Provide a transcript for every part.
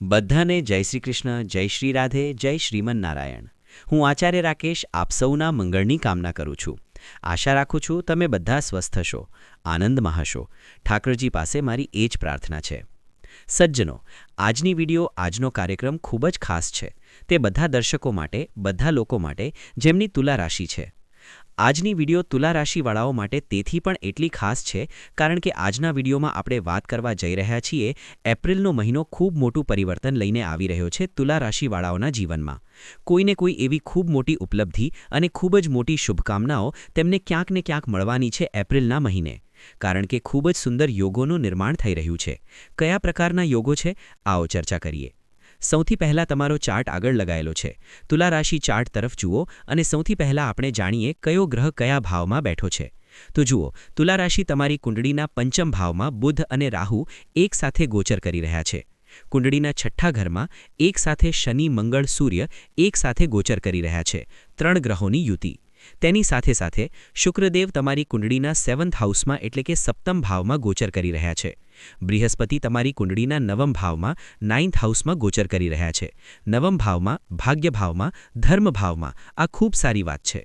બધાને જય શ્રી કૃષ્ણ, જય શ્રી રાધે, જય શ્રીમન નારાયણ। હું આચાર્ય રાકેશ આપ સૌના મંગળની કામના કરું છું। આશા રાખું છું તમે બધા સ્વસ્થ હશો, આનંદમાં હશો। ઠાકરજી પાસે મારી એ જ પ્રાર્થના છે। સજ્જનો, આજની વિડિયો, આજનો કાર્યક્રમ ખૂબ જ ખાસ છે। તે બધા દર્શકો માટે, બધા લોકો માટે જેમની તુલા રાશિ છે। આજની વિડિયો તુલા રાશિવાળાઓ માટે તેથી પણ એટલી ખાસ છે કારણ કે આજના વિડિયોમાં આપણે વાત કરવા જઈ રહ્યા છીએ એપ્રિલનો મહિનો ખૂબ મોટું પરિવર્તન લઈને આવી રહ્યો છે તુલા રાશિવાળાઓના જીવનમાં। કોઈને કોઈ એવી ખૂબ મોટી ઉપલબ્ધિ અને ખૂબ જ મોટી શુભકામનાઓ તેમને ક્યાંક ને ક્યાંક મળવાની છે એપ્રિલના મહિને, કારણ કે ખૂબ જ સુંદર યોગોનું નિર્માણ થઈ રહ્યું છે। કયા પ્રકારના યોગો છે, આવો ચર્ચા કરીએ। સૌથી પહેલા તમારો ચાર્ટ આગળ લગાયેલો છે। તુલા રાશિ ચાર્ટ તરફ જુઓ અને સૌથી પહેલા આપણે જાણીએ કયો ગ્રહ કયા ભાવમાં બેઠો છે। તો જુઓ, તુલા રાશિ તમારી કુંડળીના પંચમ ભાવમાં બુધ અને રાહુ એક સાથે ગોચર કરી રહ્યા છે। કુંડળીના છઠ્ઠા ઘરમાં એક સાથે શનિ, મંગળ, સૂર્ય એક સાથે ગોચર કરી રહ્યા છે, ત્રણ ગ્રહોની યુતિ। તેની સાથે સાથે શુક્રદેવ તમારી કુંડળીના 7th હાઉસમાં એટલે કે સપ્તમ ભાવમાં ગોચર કરી રહ્યા છે। બૃહસ્પતિ તમારી કુંડળીના નવમ ભાવમાં 9th હાઉસમાં ગોચર કરી રહ્યા છે। નવમ ભાવમાં, ભાગ્ય ભાવમાં, ધર્મ ભાવમાં, આ ખૂબ સારી વાત છે।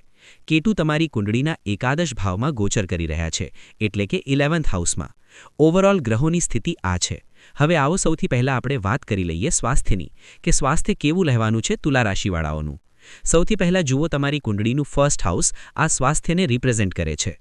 કેતુ તમારી કુંડળીના એકાદશ ભાવમાં ગોચર કરી રહ્યા છે એટલે કે 11th હાઉસમાં। ઓવરઓલ ગ્રહોની સ્થિતિ આ છે। હવે આવો સૌથી પહેલા આપણે વાત કરી લઈએ સ્વાસ્થ્યની, કે સ્વાસ્થ્ય કેવું રહેવાનું છે તુલા રાશિવાળાઓનું। સૌથી પહેલા જુઓ, તમારી કુંડળીનું ફર્સ્ટ હાઉસ આ સ્વાસ્થ્યને રિપ્રેઝેન્ટ કરે છે।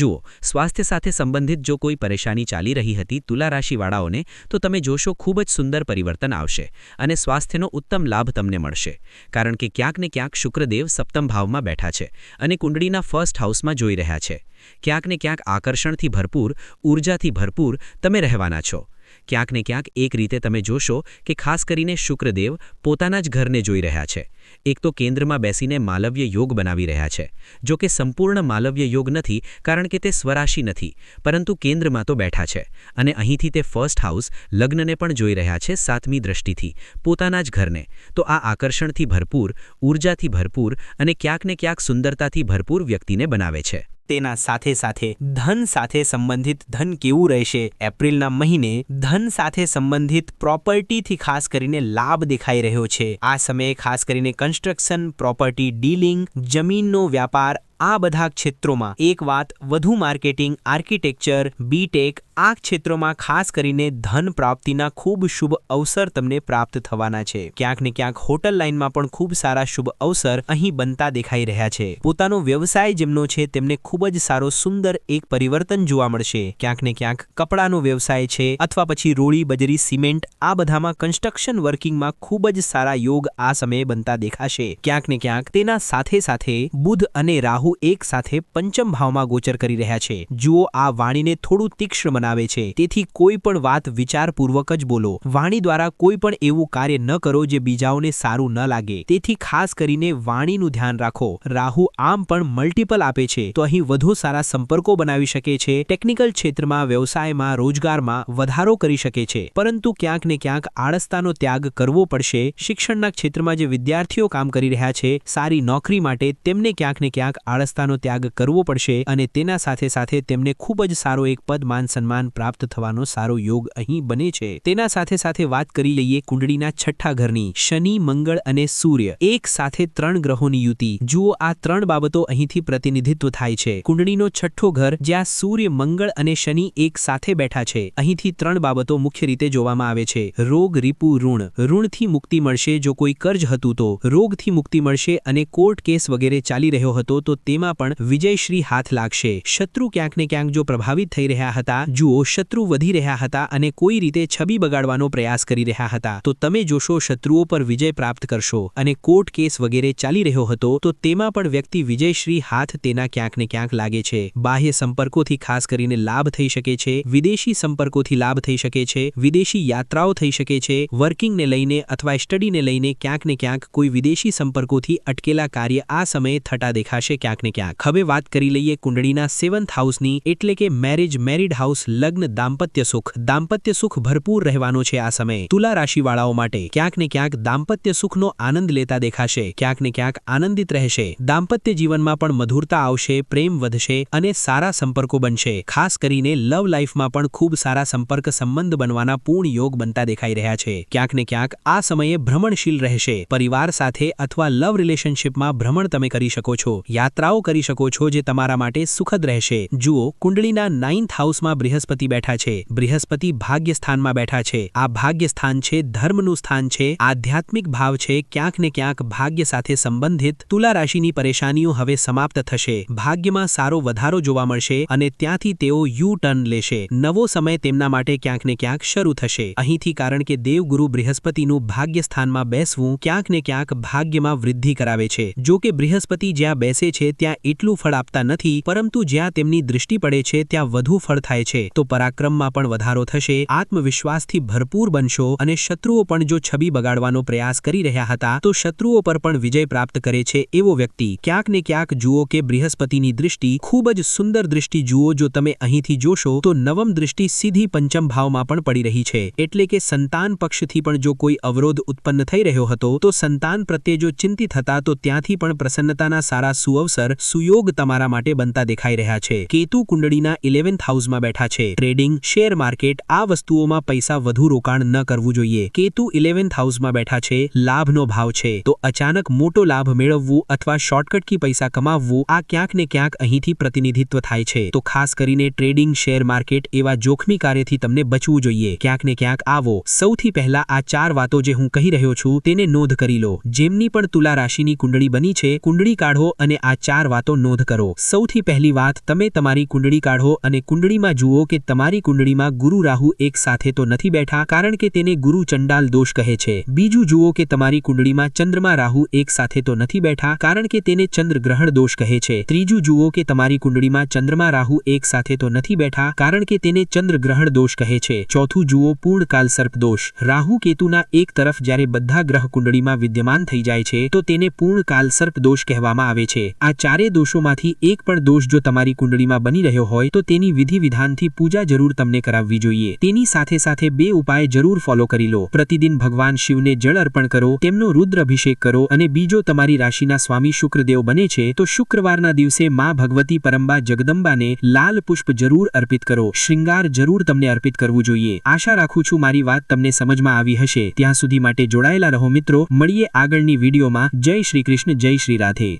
જુઓ, સ્વાસ્થ્ય સાથે સંબંધિત જો કોઈ પરેશાની ચાલી રહી હતી તુલા રાશિવાળાઓને, તો તમે જોશો ખૂબ જ સુંદર પરિવર્તન આવશે અને સ્વાસ્થ્યનો ઉત્તમ લાભ તમને મળશે, કારણ કે ક્યાંક ને ક્યાંક શુક્રદેવ સપ્તમ ભાવમાં બેઠા છે અને કુંડળીના ફર્સ્ટ હાઉસમાં જોઈ રહ્યા છે। ક્યાંક ને ક્યાંક આકર્ષણથી ભરપૂર, ઊર્જાથી ભરપૂર તમે રહેવાના છો। ક્યાંક ને ક્યાંક એક રીતે તમે જોશો કે ખાસ કરીને શુક્રદેવ પોતાના જ ઘરને જોઈ રહ્યા છે। એક તો કેન્દ્રમાં બેસીને માલવ્ય યોગ બનાવી રહ્યા છે, જો કે સંપૂર્ણ માલવ્ય યોગ નથી કારણ કે તે સ્વરાશિ નથી, પરંતુ કેન્દ્રમાં તો બેઠા છે અને અહીંથી તે ફર્સ્ટ હાઉસ લગ્નને પણ જોઈ રહ્યા છે 7મી દ્રષ્ટિથી, પોતાના જ ઘરને। તો આ આકર્ષણથી ભરપૂર, ઊર્જાથી ભરપૂર અને ક્યાંક ને ક્યાંક સુંદરતાથી ભરપૂર વ્યક્તિને બનાવે છે। તેના સાથે સાથે ધન સાથે સંબંધિત ધન કેવું રહેશે એપ્રિલના મહિને? ધન સાથે સંબંધિત પ્રોપર્ટીથી ખાસ કરીને લાભ દેખાઈ રહ્યો છે। આ સમયે ખાસ કરીને કન્સ્ટ્રક્શન, પ્રોપર્ટી ડીલિંગ, જમીનનો વ્યાપાર, આ બધા ક્ષેત્રોમાં એક વાત વધુ માર્કેટિંગ, આર્કિટેક્ચર, બીટેક, આ ક્ષેત્રોમાં ખાસ કરીને ધન પ્રાપ્તિના ખૂબ શુભ અવસર તમને પ્રાપ્ત થવાના છે। ક્યાંક ને ક્યાંક હોટલ લાઇનમાં પણ ખૂબ સારા શુભ અવસર અહીં બનતા દેખાઈ રહ્યા છે। પોતાનો વ્યવસાય જેમનો છે તેમને ખૂબ જ સારો સુંદર એક પરિવર્તન જોવા મળશે। ક્યાંક ને ક્યાંક કપડાનો વ્યવસાય છે અથવા પછી રોડી, બજરી, સિમેન્ટ, આ બધામાં કન્સ્ટ્રક્શન વર્કિંગમાં ખૂબ જ સારા યોગ આ સમયે બનતા દેખાશે। ક્યાંક ને ક્યાંક તેના સાથે સાથે બુધ અને રાહુ એક સાથે પંચમ ભાવમાં ગોચર કરી રહ્યા છે। જુઓ, આ વાણીને થોડું તીક્ષ્ણ બનાવે છે, તેથી કોઈ પણ વાત વિચારપૂર્વક જ બોલો। વાણી દ્વારા કોઈ પણ એવું કાર્ય ન કરો જે બીજાઓને સારું ન લાગે, તેથી ખાસ કરીને વાણીનું ધ્યાન રાખો। રાહુ આમ પણ મલ્ટિપલ આપે છે, તો અહીં વધુ સારા સંપર્કો બનાવી શકે છે, ટેકનિકલ ક્ષેત્રમાં, વ્યવસાયમાં, રોજગારમાં વધારો કરી શકે છે, પરંતુ ક્યાંક ને ક્યાંક આળસતાનો ત્યાગ કરવો પડશે। શિક્ષણના ક્ષેત્રમાં જે વિદ્યાર્થીઓ કામ કરી રહ્યા છે સારી નોકરી માટે, તેમને ક્યાંક ને ક્યાંક આળસતાનો ત્યાગ કરવો પડશે અને તેના સાથે સાથે તેમને ખૂબ જ સારો એક પદ, માન, સન્માન પ્રાપ્ત થવાનો સારો યોગ અહીં બને છે। તેના સાથે સાથે વાત કરી લઈએ કુંડળીના છઠ્ઠા ઘરની, શનિ, મંગળ અને સૂર્ય એક સાથે ત્રણ ગ્રહોની યુતિ। જુઓ, આ ત્રણ બાબતો અહીંથી પ્રતિનિધિત્વ થાય છે। કુંડળીનો છઠ્ઠો ઘર જ્યાં સૂર્ય, મંગળ અને શનિ એક સાથે બેઠા છે, અહીંથી ત્રણ બાબતો મુખ્ય રીતે જોવામાં આવે છે। રોગ, રીપુ, ઋણ। ઋણથી મુક્તિ મળશે, જો કોઈ કર્જ હતું તો રોગથી મુક્તિ મળશે અને કોર્ટ કેસ વગેરે ચાલી રહ્યો હતો તો તેમાં પણ વિજયશ્રી હાથ લાગશે। શત્રુ ક્યાંક ને ક્યાંક જો પ્રભાવિત થઈ રહ્યા હતા, જુઓ, શત્રુ વધી રહ્યા હતા અને કોઈ રીતે છબી બગાડવાનો પ્રયાસ કરી રહ્યા હતા, તો તમે જોશો શત્રુઓ પર વિજય પ્રાપ્ત કરશો। અને કોર્ટ કેસ વગેરે ચાલી રહ્યો હતો તો તેમાં પણ વ્યક્તિ વિજયશ્રી હાથ તેના ક્યાંક ને ક્યાંક લાગે છે। બાહ્ય સંપર્કોથી ખાસ કરીને લાભ થઈ શકે છે, વિદેશી સંપર્કોથી લાભ થઈ શકે છે, વિદેશી યાત્રાઓ થઈ શકે છે, વર્કિંગને લઈને અથવા સ્ટડીને લઈને ક્યાંક ને ક્યાંક કોઈ વિદેશી સંપર્કોથી અટકેલા કાર્ય આ સમયે થતા દેખાશે ક્યાંક ક્યાંક ને ક્યાંક. હવે વાત કરી લઈએ કુંડળીના 7th હાઉસની, એટલે કે મેરિડ હાઉસ, લગ્ન, દાંપત્ય સુખ ભરપૂર રહેવાનો છે આ સમય. તુલા રાશિવાળાઓ માટે ક્યાંક ને ક્યાંક દાંપત્ય સુખનો આનંદ લેતા દેખાશે, ક્યાંક ને ક્યાંક આનંદિત રહેશે. દાંપત્ય જીવનમાં પણ મધુરતા આવશે, પ્રેમ વધશે અને સારા સંપર્કો બનશે. ખાસ કરીને લવ લાઈફમાં પણ ખૂબ સારા સંપર્ક સંબંધ બનવાના પૂર્ણ યોગ બનતા દેખાઈ રહ્યા છે. ક્યાંક ને ક્યાંક આ સમયે ભ્રમણશીલ રહેશે. પરિવાર સાથે અથવા લવ રિલેશનશિપમાં ભ્રમણ તમે કરી શકો છો, યાત્રાઓ કરી શકો છો, જે તમારા માટે સુખદ રહેશે. જુઓ, કુંડળીના 9th હાઉસમાં બૃહસ્પતિ બેઠા છે. બૃહસ્પતિ ભાગ્યસ્થાનમાં બેઠા છે. આ ભાગ્યસ્થાન છે, ધર્મનું સ્થાન છે, આધ્યાત્મિક ભાવ છે. ક્યાંક ને ક્યાંક ભાગ્ય સાથે સંબંધિત તુલા રાશિની પરેશાનીઓ હવે સમાપ્ત થશે. ભાગ્યમાં સારો વધારો જોવા મળશે અને ત્યાંથી તેઓ યુ-ટર્ન લેશે. નવો સમય તેમના માટે ક્યાંક ને ક્યાંક શરૂ થશે. અહીંથી કારણ કે દેવગુરુ બૃહસ્પતિનું ભાગ્યસ્થાનમાં બેસવું ક્યાંક ને ક્યાંક ભાગ્યમાં વૃદ્ધિ કરાવે છે. જો કે બૃહસ્પતિ જ્યાં બેસે છે ત્યાં એટલું ફળ આપતા નથી, પરંતુ જ્યાં તેમની દૃષ્ટિ પડે છે ત્યાં વધુ ફળ થાય છે. તો પરાક્રમમાં પણ વધારો થશે, આત્મવિશ્વાસથી ભરપૂર બનશો અને શત્રુઓ પણ જો છબી બગાડવાનો પ્રયાસ કરી રહ્યા હતા તો શત્રુઓ પર પણ વિજય પ્રાપ્ત કરે છે એવો વ્યક્તિ. ક્યાંક ને ક્યાંક જુઓ કે બૃહસ્પતિની દૃષ્ટિ ખૂબ જ સુંદર દૃષ્ટિ. જુઓ, જો તમે અહીંથી જોશો તો નવમ દૃષ્ટિ સીધી પંચમ ભાવમાં પણ પડી રહી છે. એટલે કે સંતાન પક્ષથી પણ જો કોઈ અવરોધ ઉત્પન્ન થઈ રહ્યો હતો તો સંતાન પ્રત્યે જો ચિંતિત હતા તો ત્યાંથી પણ પ્રસન્નતાના સારા સુઅવસર, સુયોગ તમારા માટે બનતા દેખાઈ રહ્યા છે. કેતુ કુંડળીના 11th હાઉસમાં બેઠા છે. ટ્રેડિંગ, શેર માર્કેટ, આ વસ્તુઓમાં પૈસા વધુ રોકાણ ન કરવું જોઈએ. કેતુ 11th હાઉસમાં બેઠા છે. લાભનો ભાવ છે, તો અચાનક મોટો લાભ મેળવવું અથવા શોર્ટકટથી પૈસા કમાવવું, આ ક્યાંક ને ક્યાંક અહીંથી પ્રતિનિધિત્વ થાય છે. તો ખાસ કરીને ટ્રેડિંગ, શેર માર્કેટ એવા જોખમી કાર્યથી તમને બચવું જોઈએ. ક્યાંક ને ક્યાંક આવો. સૌથી પહેલા આ 4 વાતો જે હું કહી રહ્યો છું તેને નોંધ કરી લો. જેમની પણ તુલા રાશિની કુંડળી બની છે, કુંડળી કાઢો અને આ 4 વાતો નોંધ કરો. સૌથી પહેલી વાત, તમે તમારી કુંડળી કાઢો અને કુંડળીમાં જુઓ કે તમારી કુંડળીમાં ગુરુ રાહુ એક સાથે તો નથી બેઠા, કારણ કે તેને ગુરુ ચંડાલ દોષ કહે છે. બીજું જુઓ કે તમારી કુંડળીમાં ચંદ્રમા રાહુ એક સાથે તો નથી બેઠા, કારણ કે તેને ચંદ્ર ગ્રહણ દોષ કહે છે. ત્રીજું જુઓ કે તમારી કુંડળીમાં ચંદ્રમા રાહુ એક સાથે તો નથી બેઠા, કારણ કે તેને ચંદ્ર ગ્રહણ દોષ કહે છે. ચોથું જુઓ, પૂર્ણકાલ સર્પ દોષ. રાહુ કેતુના એક તરફ જ્યારે બધા ગ્રહ કુંડળીમાં વિદ્યમાન થઈ જાય છે તો તેને પૂર્ણકાલ સર્પ દોષ કહેવામાં આવે છે. આ ચારે દોષોમાંથી એક પણ દોષ જો તમારી કુંડળીમાં બની રહ્યો હોય તો તેની વિધિ વિધાનથી પૂજા જરૂર તમને કરાવવી જોઈએ. તેની સાથે સાથે 2 ઉપાય જરૂર ફોલો કરી લો. પ્રતિદિન ભગવાન શિવને જળ અર્પણ કરો, તેમનો રુદ્ર અભિષેક કરો અને બીજો, તમારી રાશિના સ્વામી શુક્રદેવ બને છે તો શુક્રવારના દિવસે માં ભગવતી પરંબા જગદંબાને લાલ પુષ્પ જરૂર અર્પિત કરો. શૃંગાર જરૂર તમને અર્પિત કરવું જોઈએ. આશા રાખું છું મારી વાત તમને સમજમાં આવી હશે. ત્યાં સુધી માટે જોડાયેલા રહો મિત્રો. મળીએ આગળની વિડીયોમાં. જય શ્રી કૃષ્ણ, જય શ્રી રાધે.